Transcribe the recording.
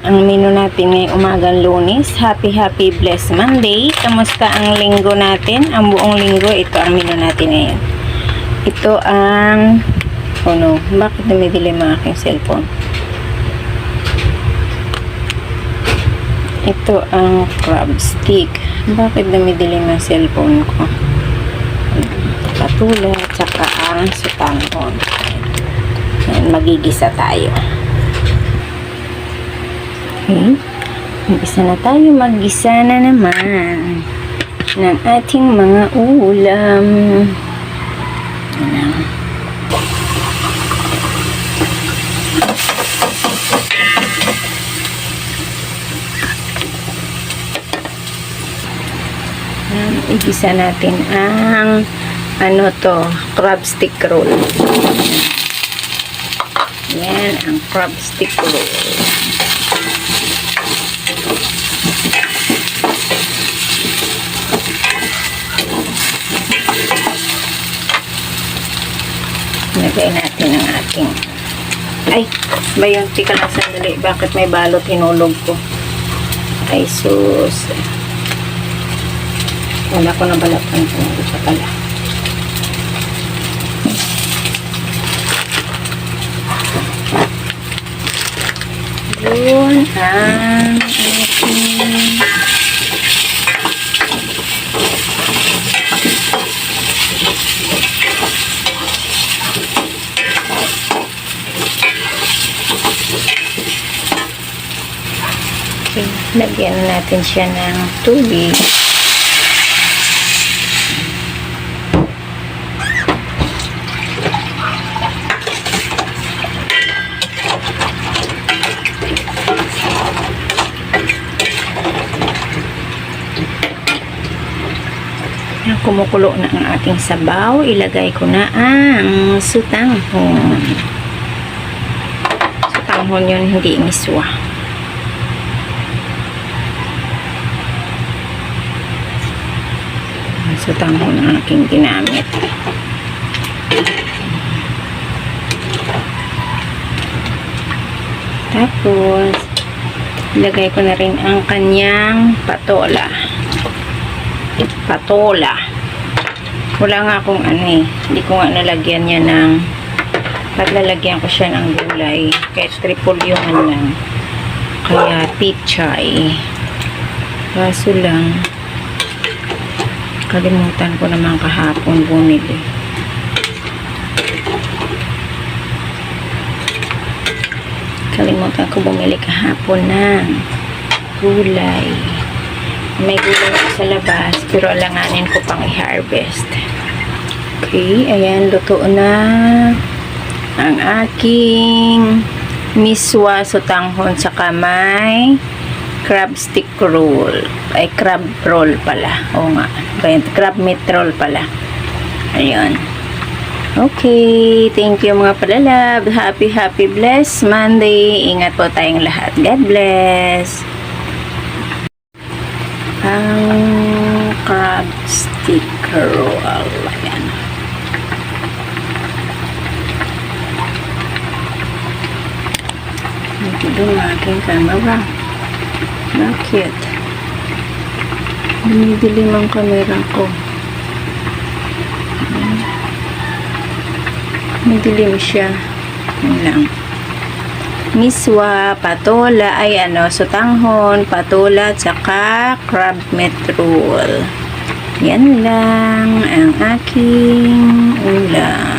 Ang menu natin ngayong umagang Lunes. Happy Blessed Monday. Kamusta ang linggo natin? Ang buong linggo, ito ang menu natin ngayon. Ito ang bakit dumidilim ang aking cellphone? Ito ang crab stick. Bakit dumidilim ang cellphone ko? Patula at saka ang sutanghon. Magigisa tayo. Okay. Mag-isa na tayo. Mag-isa na naman ng ating mga ulam. Ayan. Igisa natin ang crab stick roll. Yan ang crab stick roll. Lagay natin ang ating ba yun? Tika lang sandali. Bakit may balot hinulog ko? Ay sus. Wala ko na balatan ko. Ito pala. Yun ang ating lagyan natin siya ng tubig. Kumukulo na ang ating sabaw. Ilagay ko na ang sutanghon. Sutanghon yun, hindi miswa. Sutanghon ang aking ginamit. Tapos ilagay ko na rin ang kanyang patola. Wala nga akong hindi ko nga nalagyan niya ng lalagyan ko siya ng gulay kahit triple yung lang, kaya pichay. Kaso lang kalimutan ko naman kahapon bumili. Kahapon ng gulay. May gulay ako sa labas, pero alanganin ko pang i-harvest. Okay, ayan, luto na ang aking miswa sutanghon sa kamay crab stick roll. Ay, crab roll pala. Oo nga. Crab meat roll pala. Ayan. Okay, thank you mga palalab. Happy blessed Monday. Ingat po tayong lahat. God bless. Ang crab stick roll. Ayan. Ito doon aking camera. Bakit? Dumidilim ang camera ko. Dumidilim siya. Yan lang. Miswa, patola, sutanghon, patola, tsaka crab meat roll. Yan lang ang aking ulam.